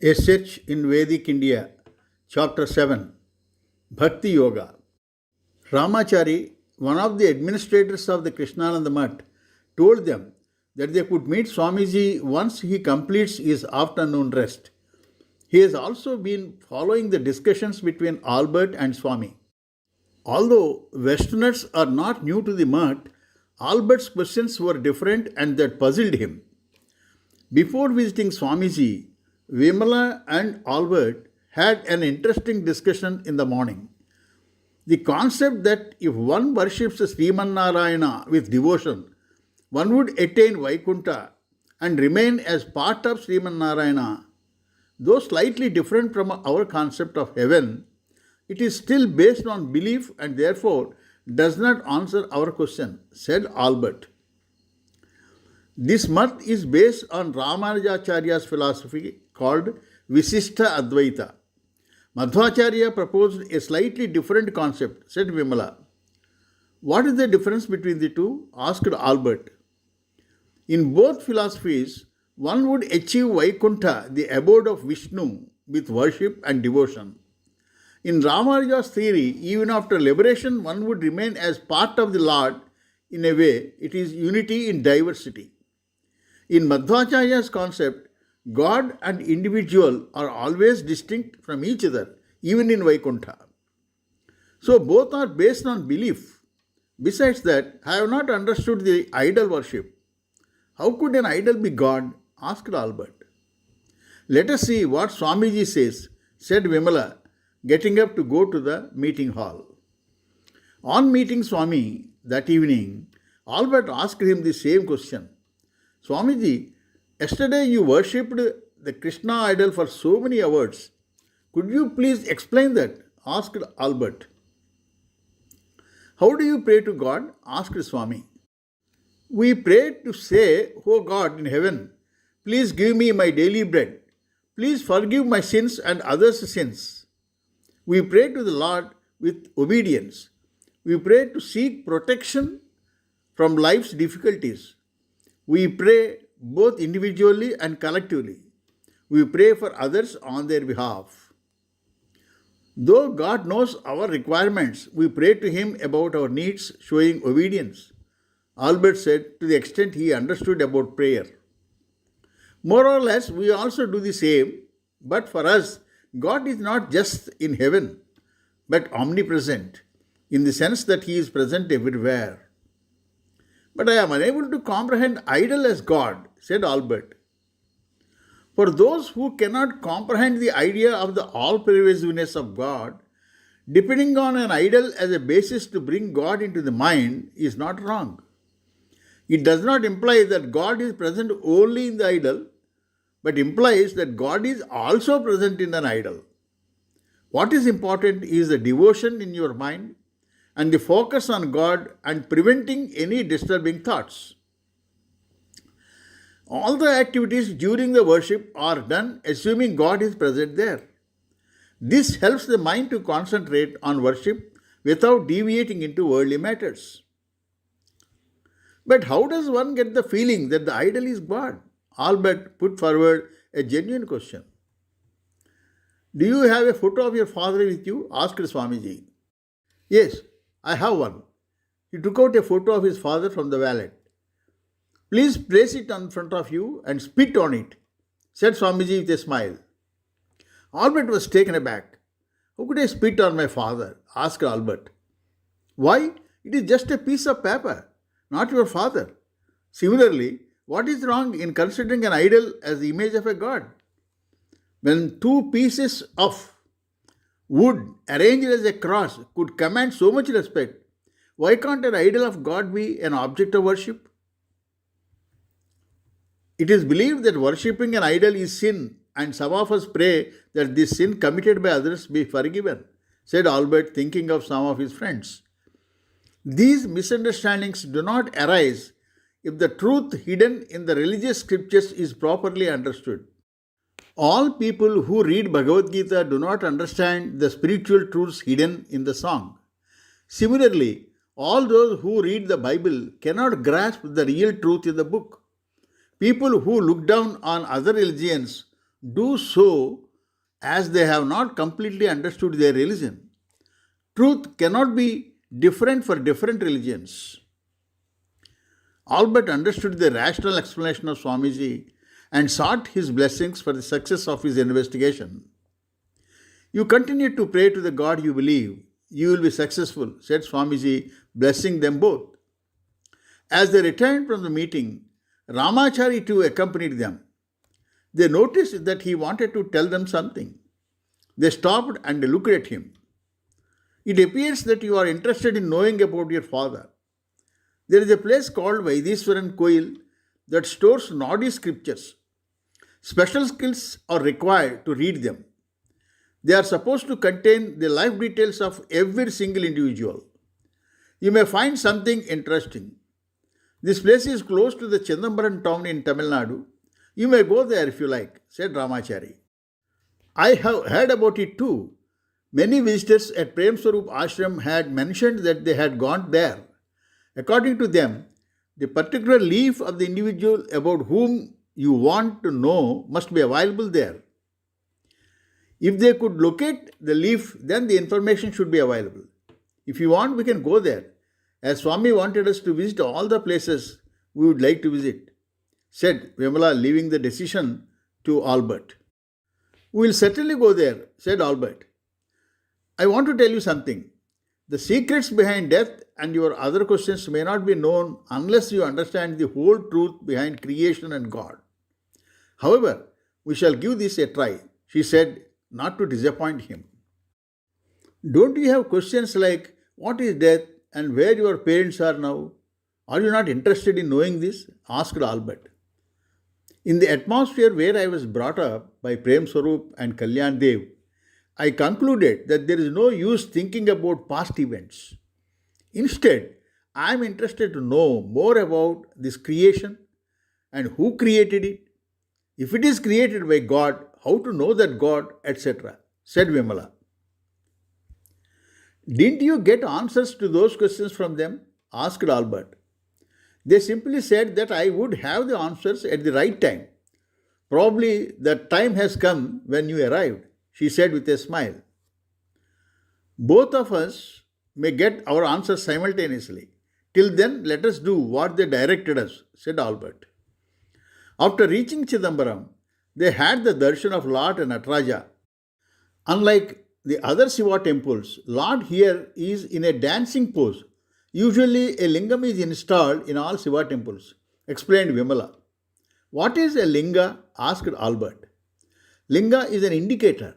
A Search in Vedic India, Chapter 7, Bhakti Yoga. Ramachari, one of the administrators of the Krishnananda Mutt, told them that they could meet Swamiji once he completes his afternoon rest. He has also been following the discussions between Albert and Swami. Although Westerners are not new to the Mutt, Albert's questions were different and that puzzled him. Before visiting Swamiji, Vimala and Albert had an interesting discussion in the morning. The concept that if one worships Sriman with devotion, one would attain Vaikuntha and remain as part of Sriman, though slightly different from our concept of heaven, it is still based on belief and therefore does not answer our question, said Albert. This Mutt is based on Ramanujacharya's philosophy called Visishta Advaita. Madhvacharya proposed a slightly different concept, said Vimala. What is the difference between the two? Asked Albert. In both philosophies, one would achieve Vaikuntha, the abode of Vishnu, with worship and devotion. In Ramanuja's theory, even after liberation, one would remain as part of the Lord. In a way, it is unity in diversity. In Madhvacharya's concept, God and individual are always distinct from each other, even in Vaikuntha. So both are based on belief. Besides that, I have not understood the idol worship. How could an idol be God? Asked Albert. Let us see what Swamiji says, said Vimala, getting up to go to the meeting hall. On meeting Swami that evening, Albert asked him the same question. Swamiji, yesterday you worshipped the Krishna idol for so many hours. Could you please explain that? Asked Albert. How do you pray to God? Asked Swami. We pray to say, O God in heaven, please give me my daily bread. Please forgive my sins and others' sins. We pray to the Lord with obedience. We pray to seek protection from life's difficulties. We pray both individually and collectively. We pray for others on their behalf. Though God knows our requirements, we pray to Him about our needs, showing obedience. Albert said, to the extent he understood about prayer. More or less, we also do the same, but for us, God is not just in heaven, but omnipresent, in the sense that He is present everywhere. But I am unable to comprehend idol as God, said Albert. For those who cannot comprehend the idea of the all-pervasiveness of God, depending on an idol as a basis to bring God into the mind is not wrong. It does not imply that God is present only in the idol, but implies that God is also present in an idol. What is important is the devotion in your mind and the focus on God and preventing any disturbing thoughts. All the activities during the worship are done assuming God is present there. This helps the mind to concentrate on worship without deviating into worldly matters. But how does one get the feeling that the idol is God? Albert put forward a genuine question. Do you have a photo of your father with you? Asked Swamiji. Yes, I have one. He took out a photo of his father from the wallet. Please place it in front of you and spit on it, said Swamiji with a smile. Albert was taken aback. How could I spit on my father? Asked Albert. Why? It is just a piece of paper, not your father. Similarly, what is wrong in considering an idol as the image of a god? When two pieces of wood arranged as a cross could command so much respect, why can't an idol of God be an object of worship? It is believed that worshipping an idol is sin, and some of us pray that this sin committed by others be forgiven, said Albert, thinking of some of his friends. These misunderstandings do not arise if the truth hidden in the religious scriptures is properly understood. All people who read Bhagavad Gita do not understand the spiritual truths hidden in the song. Similarly, all those who read the Bible cannot grasp the real truth in the book. People who look down on other religions do so as they have not completely understood their religion. Truth cannot be different for different religions. Albert understood the rational explanation of Swamiji and sought his blessings for the success of his investigation. You continue to pray to the God you believe. You will be successful, said Swamiji, blessing them both. As they returned from the meeting, Ramachari too accompanied them. They noticed that he wanted to tell them something. They stopped and looked at him. It appears that you are interested in knowing about your father. There is a place called Vaidiswaran Koil that stores Nadi scriptures. Special skills are required to read them. They are supposed to contain the life details of every single individual. You may find something interesting. This place is close to the Chidambaram town in Tamil Nadu. You may go there if you like, said Ramachari. I have heard about it too. Many visitors at Prem Swarup Ashram had mentioned that they had gone there. According to them, the particular leaf of the individual about whom you want to know must be available there. If they could locate the leaf, then the information should be available. If you want, we can go there. As Swami wanted us to visit all the places we would like to visit, said Vimala, leaving the decision to Albert. We will certainly go there, said Albert. I want to tell you something. The secrets behind death and your other questions may not be known unless you understand the whole truth behind creation and God. However, we shall give this a try, she said, not to disappoint him. Don't you have questions like what is death and where your parents are now? Are you not interested in knowing this? Asked Albert. In the atmosphere where I was brought up by Prem Swarup and Kalyan Dev, I concluded that there is no use thinking about past events. Instead, I am interested to know more about this creation and who created it. If it is created by God, how to know that God, etc., said Vimala. Didn't you get answers to those questions from them? Asked Albert. They simply said that I would have the answers at the right time. Probably the time has come when you arrived, she said with a smile. Both of us may get our answers simultaneously. Till then, let us do what they directed us, said Albert. After reaching Chidambaram, they had the darshan of Lord Nataraja. Unlike the other Shiva temples, Lord here is in a dancing pose. Usually a lingam is installed in all Shiva temples, explained Vimala. What is a linga? Asked Albert. Linga is an indicator.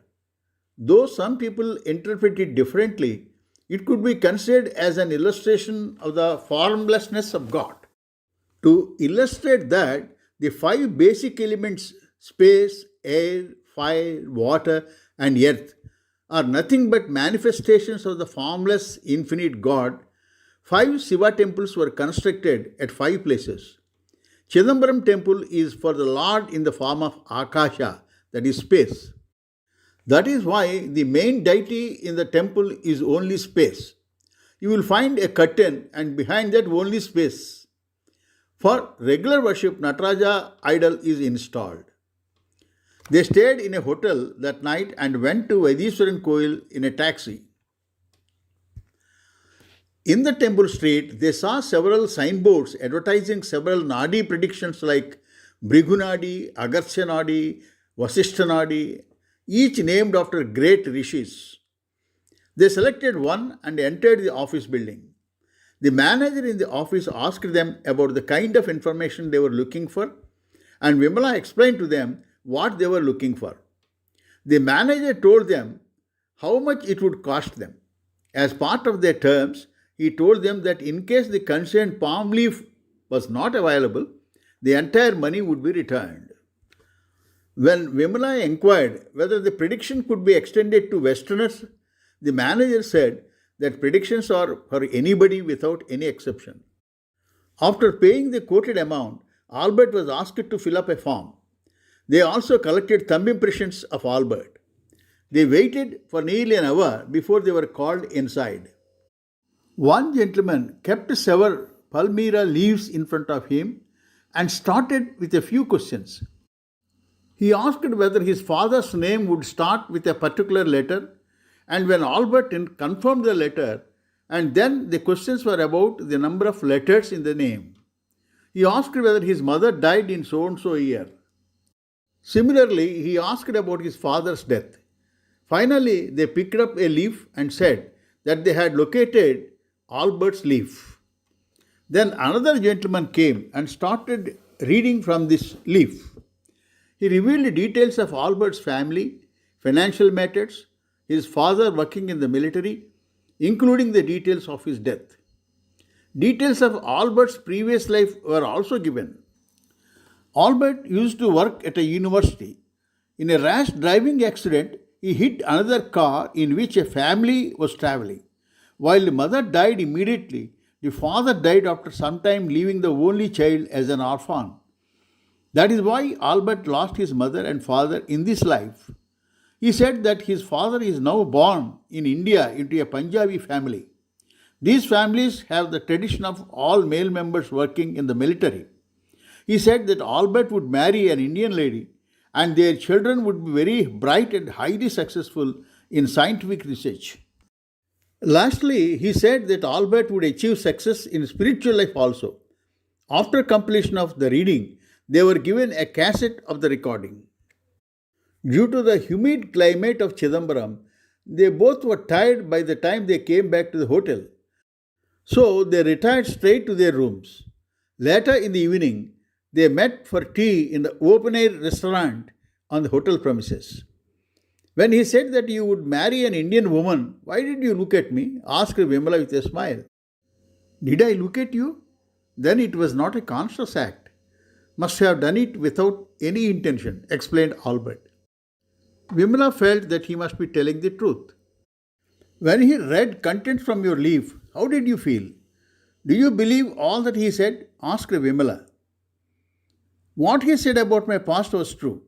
Though some people interpret it differently, it could be considered as an illustration of the formlessness of God. To illustrate that, the 5 basic elements space, air, fire, water, and earth are nothing but manifestations of the formless infinite God. 5 Shiva temples were constructed at 5 places. Chidambaram temple is for the Lord in the form of Akasha, that is space. That is why the main deity in the temple is only space. You will find a curtain and behind that only space. For regular worship, Nataraja idol is installed. They stayed in a hotel that night and went to Vaidiswaran Koil in a taxi. In the temple street, they saw several signboards advertising several Nadi predictions like Bhrigunadi, Agarsya Nadi, Vasishtha Nadi, each named after great rishis. They selected one and entered the office building. The manager in the office asked them about the kind of information they were looking for, and Vimala explained to them what they were looking for. The manager told them how much it would cost them. As part of their terms, he told them that in case the concerned palm leaf was not available, the entire money would be returned. When Vimala inquired whether the prediction could be extended to Westerners, the manager said that predictions are for anybody without any exception. After paying the quoted amount, Albert was asked to fill up a form. They also collected thumb impressions of Albert. They waited for nearly an hour before they were called inside. One gentleman kept several palmyra leaves in front of him and started with a few questions. He asked whether his father's name would start with a particular letter, and when Albert confirmed the letter, and then the questions were about the number of letters in the name. He asked whether his mother died in so and so year. Similarly, he asked about his father's death. Finally, they picked up a leaf and said that they had located Albert's leaf. Then another gentleman came and started reading from this leaf. He revealed details of Albert's family, financial matters, his father working in the military, including the details of his death. Details of Albert's previous life were also given. Albert used to work at a university. In a rash driving accident, he hit another car in which a family was traveling. While the mother died immediately, the father died after some time, leaving the only child as an orphan. That is why Albert lost his mother and father in this life. He said that his father is now born in India into a Punjabi family. These families have the tradition of all male members working in the military. He said that Albert would marry an Indian lady and their children would be very bright and highly successful in scientific research. Lastly, he said that Albert would achieve success in spiritual life also. After completion of the reading, they were given a cassette of the recording. Due to the humid climate of Chidambaram, they both were tired by the time they came back to the hotel. So they retired straight to their rooms. Later in the evening, they met for tea in the open-air restaurant on the hotel premises. When he said that you would marry an Indian woman, why did you look at me? Asked Vimala with a smile. Did I look at you? Then it was not a conscious act. Must have done it without any intention, explained Albert. Vimala felt that he must be telling the truth. When he read contents from your leaf, how did you feel? Do you believe all that he said? Asked Vimala. What he said about my past was true.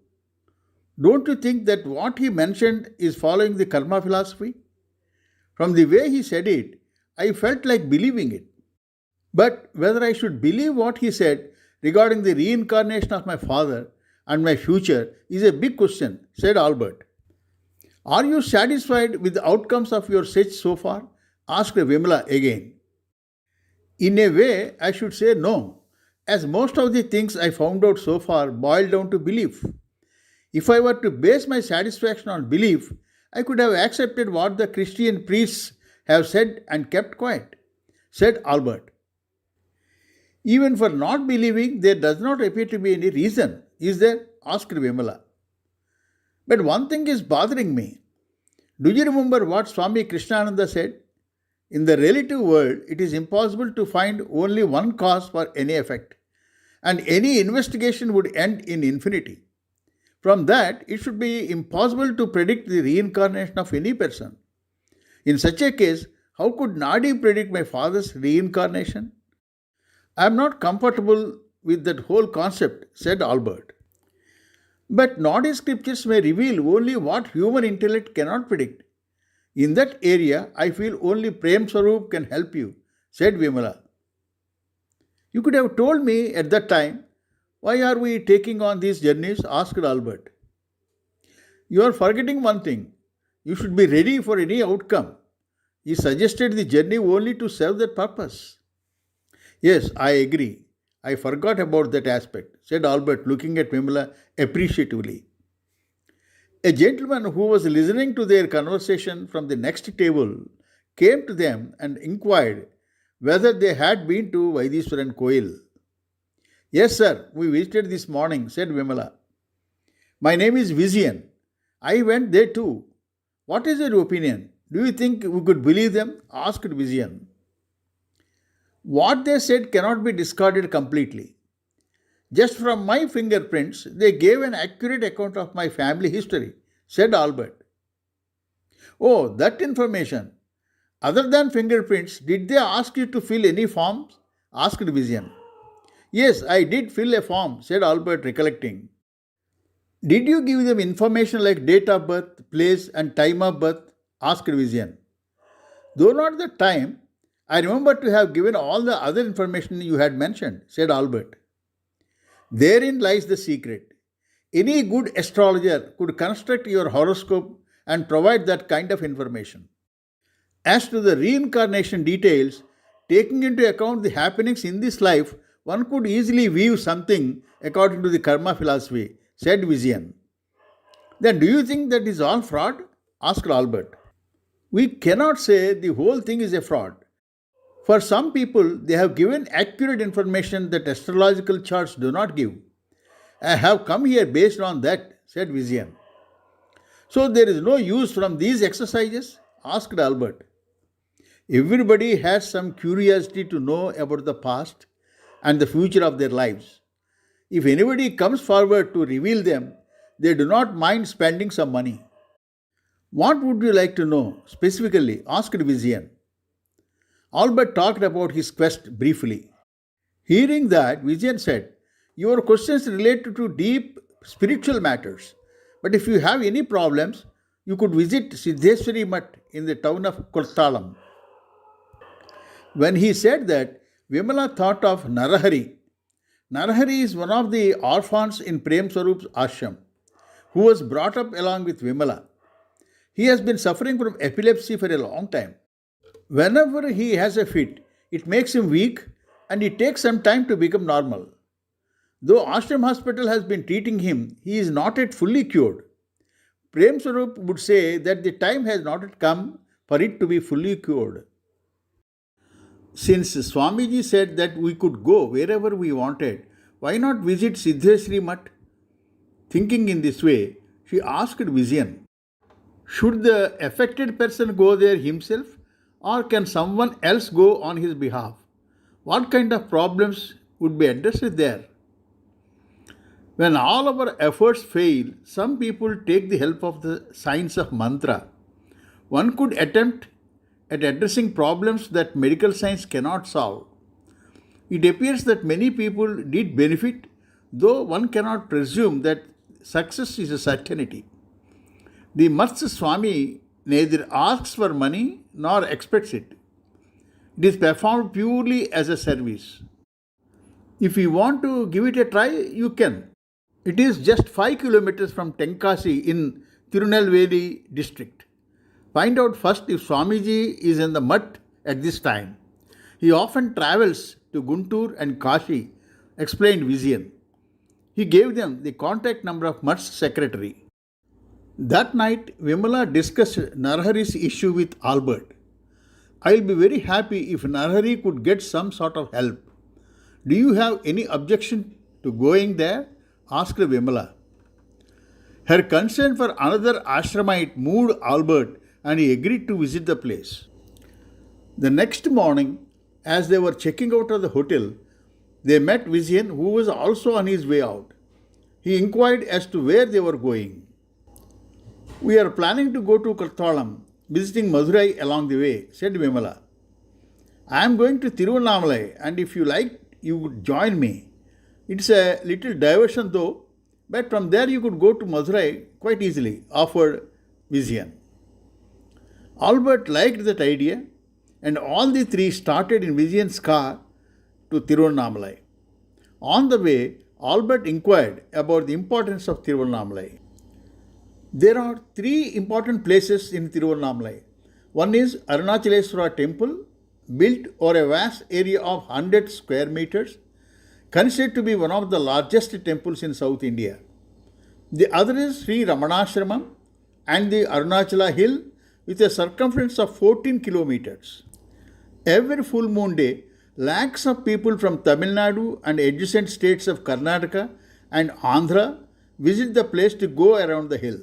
Don't you think that what he mentioned is following the karma philosophy? From the way he said it, I felt like believing it. But whether I should believe what he said regarding the reincarnation of my father and my future is a big question, said Albert. Are you satisfied with the outcomes of your search so far? Asked Vimala again. In a way, I should say no, as most of the things I found out so far boil down to belief. If I were to base my satisfaction on belief, I could have accepted what the Christian priests have said and kept quiet, said Albert. Even for not believing, there does not appear to be any reason, is there? Asked Vimala. But one thing is bothering me. Do you remember what Swami Krishnananda said? In the relative world, it is impossible to find only one cause for any effect, and any investigation would end in infinity. From that, it should be impossible to predict the reincarnation of any person. In such a case, how could Nadi predict my father's reincarnation? I am not comfortable with that whole concept, said Albert. But Nadi scriptures may reveal only what human intellect cannot predict. In that area, I feel only Prem Sarup can help you, said Vimala. You could have told me at that time, why are we taking on these journeys? Asked Albert. You are forgetting one thing. You should be ready for any outcome. He suggested the journey only to serve that purpose. Yes, I agree. I forgot about that aspect, said Albert, looking at Vimala appreciatively. A gentleman who was listening to their conversation from the next table came to them and inquired whether they had been to Vaidiswaran Koil. Yes, sir, we visited this morning, said Vimala. My name is Vizian. I went there too. What is your opinion? Do you think we could believe them? Asked Vizian. What they said cannot be discarded completely. Just from my fingerprints, they gave an accurate account of my family history, said Albert. Oh, that information. Other than fingerprints, did they ask you to fill any forms? Asked Vizian. Yes, I did fill a form, said Albert, recollecting. Did you give them information like date of birth, place, and time of birth? Asked Vizian. Though not the time, I remember to have given all the other information you had mentioned, said Albert. Therein lies the secret. Any good astrologer could construct your horoscope and provide that kind of information. As to the reincarnation details, taking into account the happenings in this life, one could easily weave something according to the karma philosophy, said Vizian. Then do you think that is all fraud? Asked Albert. We cannot say the whole thing is a fraud. For some people, they have given accurate information that astrological charts do not give. I have come here based on that, said Vizian. So there is no use from these exercises? Asked Albert. Everybody has some curiosity to know about the past and the future of their lives. If anybody comes forward to reveal them, they do not mind spending some money. What would you like to know specifically? Asked Vizian. Albert talked about his quest briefly. Hearing that, Vizian said, your questions relate to deep spiritual matters. But if you have any problems, you could visit Siddheswari Mutt in the town of Kurtalam. When he said that, Vimala thought of Narahari. Narahari is one of the orphans in Prem Swarup's ashram, who was brought up along with Vimala. He has been suffering from epilepsy for a long time. Whenever he has a fit, it makes him weak and it takes some time to become normal. Though Ashram Hospital has been treating him, he is not yet fully cured. Prem Swarup would say that the time has not yet come for it to be fully cured. Since Swamiji said that we could go wherever we wanted, why not visit Siddheswari Mutt? Thinking in this way, she asked Vizian, should the affected person go there himself or can someone else go on his behalf? What kind of problems would be addressed there? When all our efforts fail, some people take the help of the science of mantra. One could attempt at addressing problems that medical science cannot solve. It appears that many people did benefit, though one cannot presume that success is a certainty. The Matsya Swami neither asks for money nor expects it. It is performed purely as a service. If you want to give it a try, you can. It is just 5 kilometers from Tenkasi in Tirunelveli district. Find out first if Swamiji is in the Mutt at this time. He often travels to Guntur and Kashi, explained Vizian. He gave them the contact number of Mutt's secretary. That night, Vimala discussed Narahari's issue with Albert. I will be very happy if Narahari could get some sort of help. Do you have any objection to going there? Asked Vimala. Her concern for another ashramite moved Albert and he agreed to visit the place. The next morning, as they were checking out of the hotel, they met Vizian, who was also on his way out. He inquired as to where they were going. We are planning to go to Karthalam, visiting Madurai along the way, said Vimala. I am going to Tiruvannamalai and if you like, you would join me. It's a little diversion though, but from there you could go to Madurai quite easily, offered Vizian. Albert liked that idea and all the three started in Vizian's car to Tiruvannamalai. On the way, Albert inquired about the importance of Tiruvannamalai. There are 3 important places in Tiruvannamalai. One is Arunachaleswara temple, built over a vast area of 100 square meters, considered to be one of the largest temples in South India. The other is Sri Ramanashramam and the Arunachala hill with a circumference of 14 kilometers. Every full moon day, lakhs of people from Tamil Nadu and adjacent states of Karnataka and Andhra visit the place to go around the hill.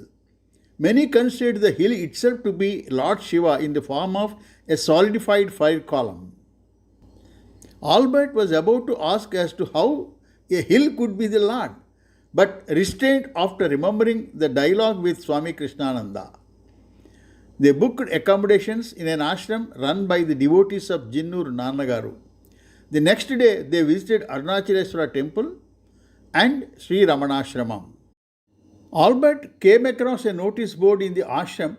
Many consider the hill itself to be Lord Shiva in the form of a solidified fire column. Albert was about to ask as to how a hill could be the Lord, but restrained after remembering the dialogue with Swami Krishnananda. They booked accommodations in an ashram run by the devotees of Jinnur Nanagaru. The next day, they visited Arunachaleswara temple and Sri Ramanashramam. Albert came across a notice board in the ashram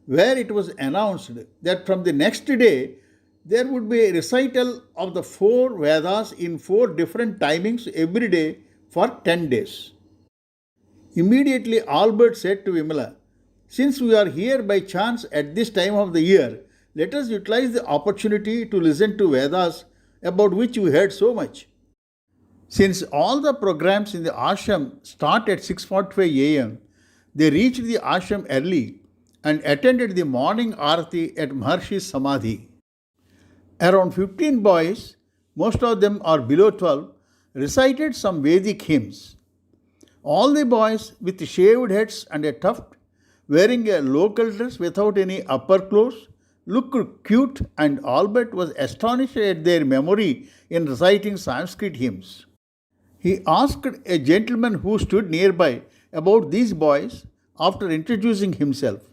where it was announced that from the next day, there would be a recital of the 4 Vedas in 4 different timings every day for 10 days. Immediately Albert said to Vimala, "Since we are here by chance at this time of the year, let us utilize the opportunity to listen to Vedas about which we heard so much." Since all the programs in the ashram start at 6:45 a.m., they reached the ashram early and attended the morning arati at Maharshi's Samadhi. Around 15 boys, most of them are below 12, recited some Vedic hymns. All the boys with shaved heads and a tuft, wearing a local dress without any upper clothes, looked cute, and Albert was astonished at their memory in reciting Sanskrit hymns. He asked a gentleman who stood nearby about these boys after introducing himself.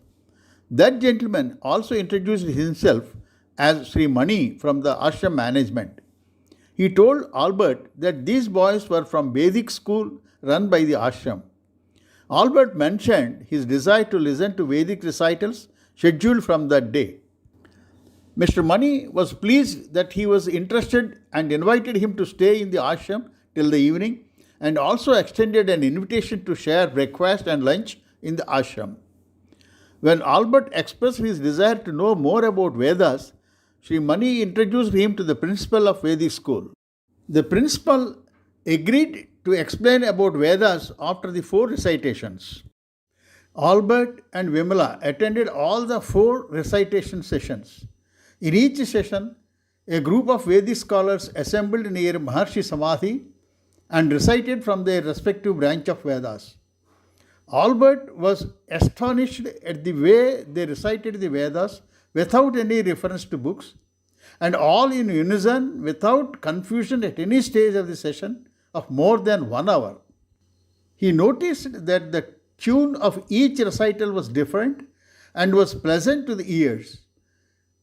That gentleman also introduced himself as Sri Mani from the ashram management. He told Albert that these boys were from Vedic school run by the ashram. Albert mentioned his desire to listen to Vedic recitals scheduled from that day. Mr. Mani was pleased that he was interested and invited him to stay in the ashram till the evening, and also extended an invitation to share breakfast and lunch in the ashram. When Albert expressed his desire to know more about Vedas, Sri Mani introduced him to the principal of Vedic school. The principal agreed to explain about Vedas after the 4 recitations. Albert and Vimala attended all the 4 recitation sessions. In each session, a group of Vedic scholars assembled near Maharshi Samadhi and recited from their respective branch of Vedas. Albert was astonished at the way they recited the Vedas without any reference to books, and all in unison without confusion at any stage of the session of more than 1 hour. He noticed that the tune of each recital was different and was pleasant to the ears.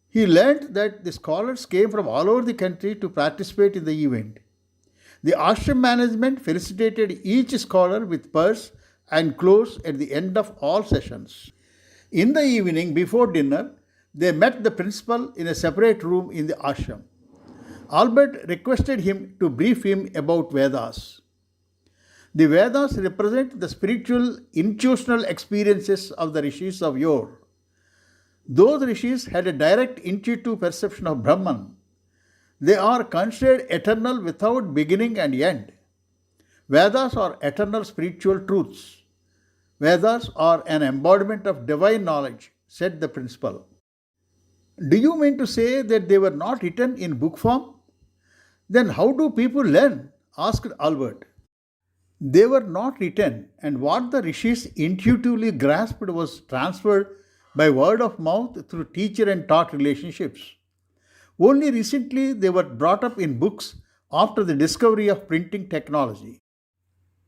He learned that the scholars came from all over the country to participate in the event. The ashram management felicitated each scholar with purse and clothes at the end of all sessions. In the evening, before dinner, they met the principal in a separate room in the ashram. Albert requested him to brief him about Vedas. The Vedas represent the spiritual, intuitional experiences of the rishis of yore. Those rishis had a direct intuitive perception of Brahman. They are considered eternal without beginning and end. Vedas are eternal spiritual truths. Vedas are an embodiment of divine knowledge, said the principal. Do you mean to say that they were not written in book form? Then how do people learn? Asked Albert. They were not written, and what the rishis intuitively grasped was transferred by word of mouth through teacher and taught relationships. Only recently they were brought up in books after the discovery of printing technology.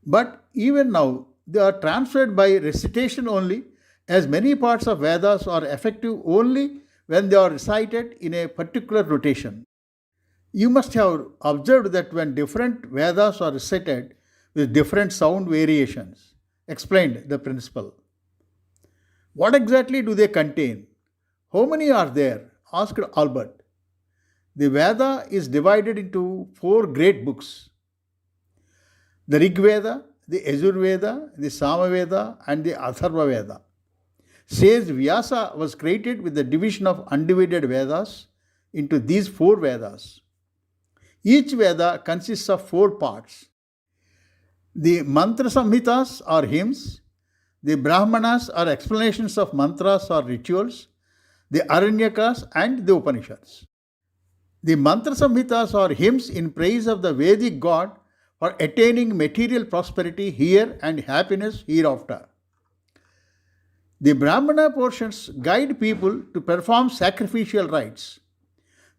But even now, they are transferred by recitation only, as many parts of Vedas are effective only when they are recited in a particular rotation. You must have observed that when different Vedas are recited with different sound variations, explained the principal. What exactly do they contain? How many are there? Asked Albert. The Veda is divided into 4 great books: the Rig Veda, the Yajur Veda, the Sama Veda, and the Atharva Veda. Sage Vyasa was created with the division of undivided Vedas into these 4 Vedas. Each Veda consists of 4 parts. The Mantra Samhitas are hymns, the Brahmanas are explanations of mantras or rituals, the Aranyakas and the Upanishads. The Mantra Samhitas are hymns in praise of the Vedic God for attaining material prosperity here and happiness hereafter. The Brahmana portions guide people to perform sacrificial rites.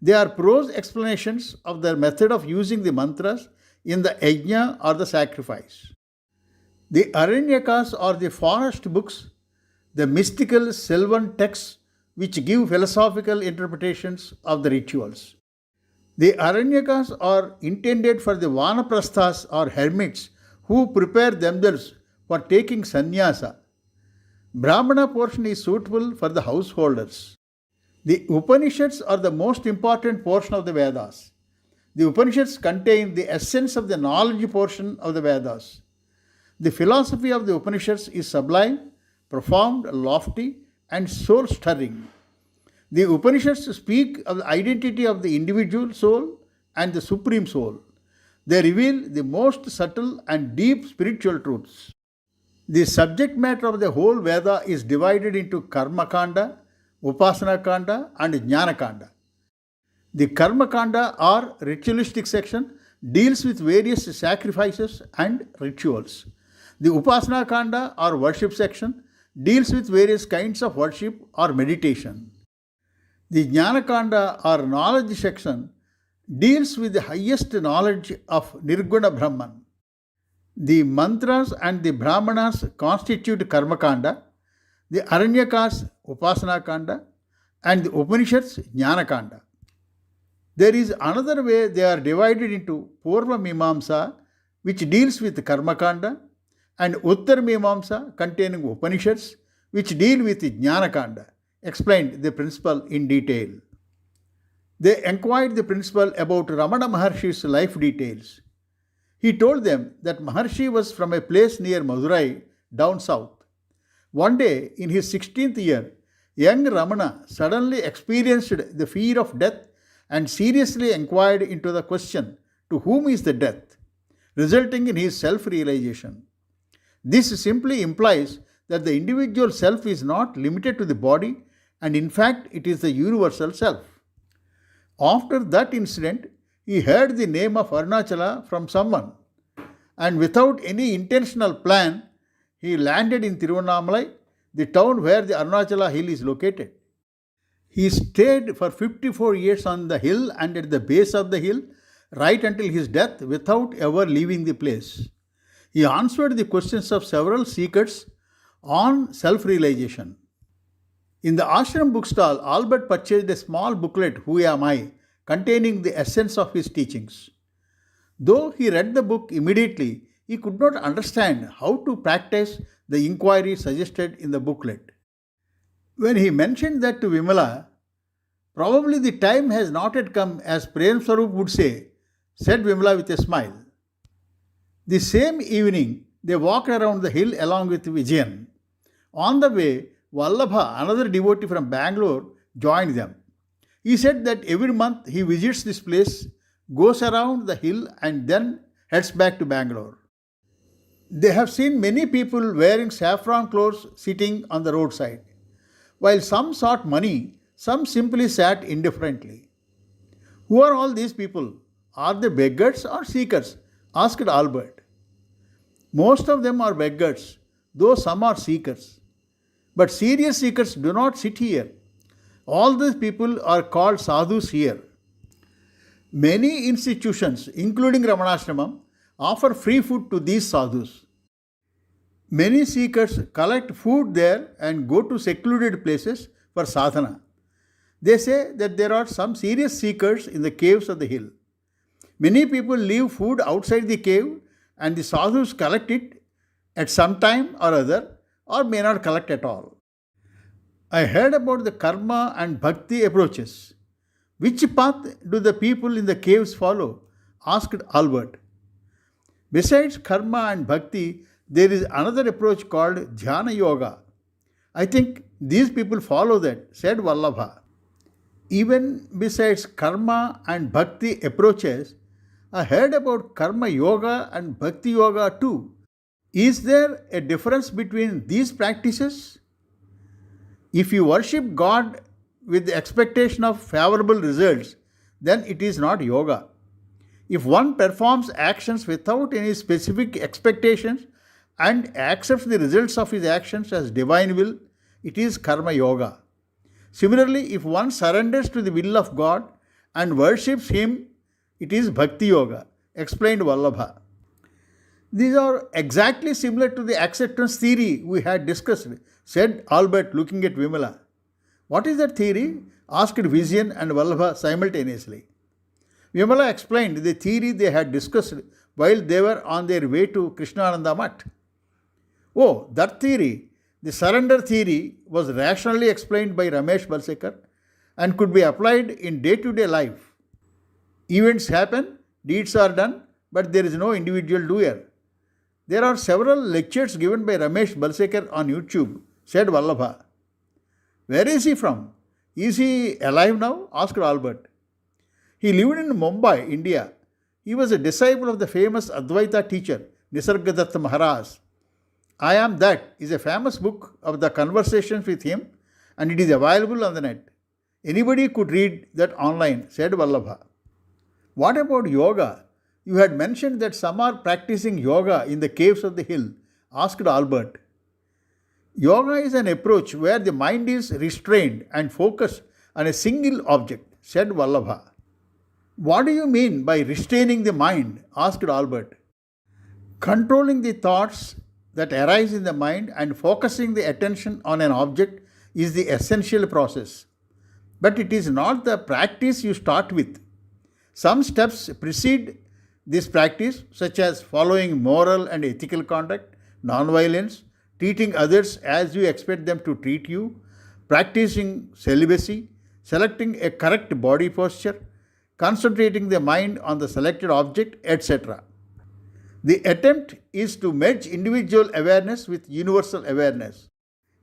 They are prose explanations of their method of using the mantras in the yajna or the sacrifice. The Aranyakas are the forest books, the mystical sylvan texts which give philosophical interpretations of the rituals. The Aranyakas are intended for the Vanaprasthas or hermits who prepare themselves for taking sannyasa. Brahmana portion is suitable for the householders. The Upanishads are the most important portion of the Vedas. The Upanishads contain the essence of the knowledge portion of the Vedas. The philosophy of the Upanishads is sublime, profound, lofty, and soul stirring. The Upanishads speak of the identity of the individual soul and the supreme soul. They reveal the most subtle and deep spiritual truths. The subject matter of the whole Veda is divided into Karma Kanda, Upasana Kanda, and Jnana Kanda. The Karma Kanda or ritualistic section deals with various sacrifices and rituals. The Upasana Kanda or worship section deals with various kinds of worship or meditation. The Jnana Kanda or knowledge section deals with the highest knowledge of Nirguna Brahman. The mantras and the brahmanas constitute Karma Kanda, the Aranyakas Upasana Kanda, and the Upanishads Jnana Kanda. There is another way they are divided into Purva Mimamsa, which deals with Karma Kanda, and Uttar Mimamsa containing Upanishads, which deal with Jnana Kanda, explained the principle in detail. They inquired the principal about Ramana Maharshi's life details. He told them that Maharshi was from a place near Madurai, down south. One day, in his 16th year, young Ramana suddenly experienced the fear of death and seriously inquired into the question, to whom is the death, resulting in his self-realization. This simply implies that the individual self is not limited to the body, and in fact it is the universal self. After that incident, he heard the name of Arunachala from someone, and without any intentional plan, he landed in Tiruvannamalai, the town where the Arunachala hill is located. He stayed for 54 years on the hill and at the base of the hill, right until his death, without ever leaving the place. He answered the questions of several seekers on self-realization. In the ashram bookstall, Albert purchased a small booklet, Who Am I?, containing the essence of his teachings. Though he read the book immediately, he could not understand how to practice the inquiry suggested in the booklet. When he mentioned that to Vimala, probably the time has not yet come, as Prem Swarup would say, said Vimala with a smile. The same evening, they walked around the hill along with Vijayan. On the way, Vallabha, another devotee from Bangalore, joined them. He said that every month he visits this place, goes around the hill and then heads back to Bangalore. They have seen many people wearing saffron clothes sitting on the roadside. While some sought money, some simply sat indifferently. Who are all these people? Are they beggars or seekers? Asked Albert. Most of them are beggars, though some are seekers. But serious seekers do not sit here. All these people are called sadhus here. Many institutions, including Ramanashramam, offer free food to these sadhus. Many seekers collect food there and go to secluded places for sadhana. They say that there are some serious seekers in the caves of the hill. Many people leave food outside the cave and the sadhus collect it at some time or other, or may not collect at all. I heard about the karma and bhakti approaches. Which path do the people in the caves follow? Asked Albert. Besides karma and bhakti, there is another approach called dhyana yoga. I think these people follow that, said Vallabha. Even besides karma and bhakti approaches, I heard about karma yoga and bhakti yoga too. Is there a difference between these practices? If you worship God with the expectation of favorable results, then it is not yoga. If one performs actions without any specific expectations and accepts the results of his actions as divine will, it is karma yoga. Similarly, if one surrenders to the will of God and worships Him, it is bhakti yoga, explained Vallabha. These are exactly similar to the acceptance theory we had discussed, said Albert, looking at Vimala. What is that theory? Asked Vijayan and Vallabha simultaneously. Vimala explained the theory they had discussed while they were on their way to Krishnananda Mutt. Oh, that theory, the surrender theory, was rationally explained by Ramesh Balsekar and could be applied in day-to-day life. Events happen, deeds are done, but there is no individual doer. There are several lectures given by Ramesh Balsekar on YouTube, said Vallabha. Where is he from? Is he alive now? Asked Albert. He lived in Mumbai, India. He was a disciple of the famous Advaita teacher, Nisargadatta Maharaj. I Am That is a famous book of the conversations with him, and it is available on the net. Anybody could read that online, said Vallabha. What about yoga? You had mentioned that some are practicing yoga in the caves of the hill, asked Albert. Yoga is an approach where the mind is restrained and focused on a single object, said Vallabha. What do you mean by restraining the mind? Asked Albert. Controlling the thoughts that arise in the mind and focusing the attention on an object is the essential process. But it is not the practice you start with. Some steps precede this practice, such as following moral and ethical conduct, non-violence, treating others as you expect them to treat you, practicing celibacy, selecting a correct body posture, concentrating the mind on the selected object, etc. The attempt is to merge individual awareness with universal awareness.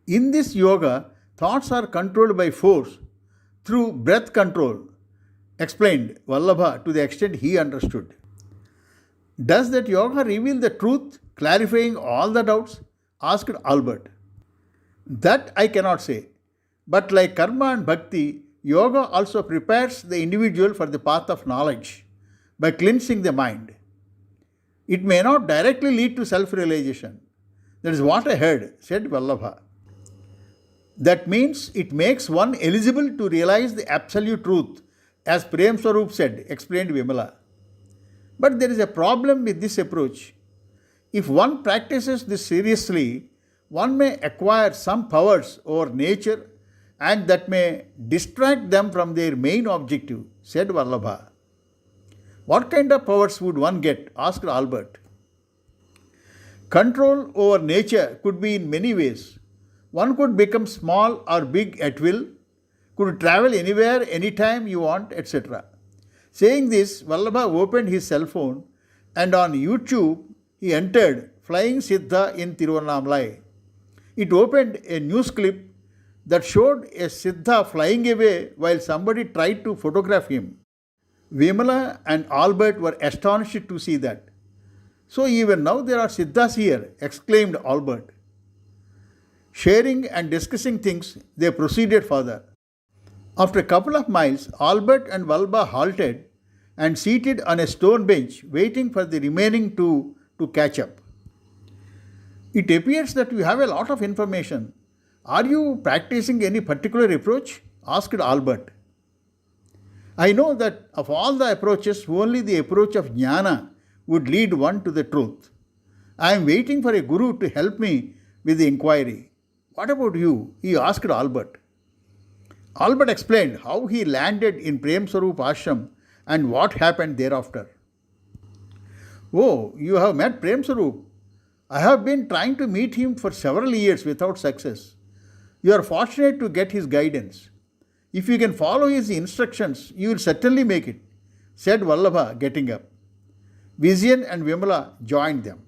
In this yoga, thoughts are controlled by force through breath control, explained Vallabha to the extent he understood. Does that yoga reveal the truth, clarifying all the doubts? Asked Albert. That I cannot say. But like karma and bhakti, yoga also prepares the individual for the path of knowledge by cleansing the mind. It may not directly lead to self-realization. That is what I heard, said Vallabha. That means it makes one eligible to realize the absolute truth, as Prem Swarup said, explained Vimala. But there is a problem with this approach. If one practices this seriously, one may acquire some powers over nature and that may distract them from their main objective, said Vallabha. What kind of powers would one get? Asked Albert. Control over nature could be in many ways. One could become small or big at will, could travel anywhere, anytime you want, etc. Saying this, Vallabha opened his cell phone and on YouTube he entered Flying Siddha in Tiruvannamalai. It opened a news clip that showed a Siddha flying away while somebody tried to photograph him. Vimala and Albert were astonished to see that. So even now there are Siddhas here, exclaimed Albert. Sharing and discussing things, they proceeded further. After a couple of miles, Albert and Vallabha halted and seated on a stone bench, waiting for the remaining two to catch up. It appears that you have a lot of information. Are you practicing any particular approach? Asked Albert. I know that of all the approaches, only the approach of jnana would lead one to the truth. I am waiting for a guru to help me with the inquiry. What about you? He asked Albert. Albert explained how he landed in Prem Swarup Ashram and what happened thereafter. Oh, you have met Prem Swarup. I have been trying to meet him for several years without success. You are fortunate to get his guidance. If you can follow his instructions, you will certainly make it, said Vallabha, getting up. Vizian and Vimala joined them.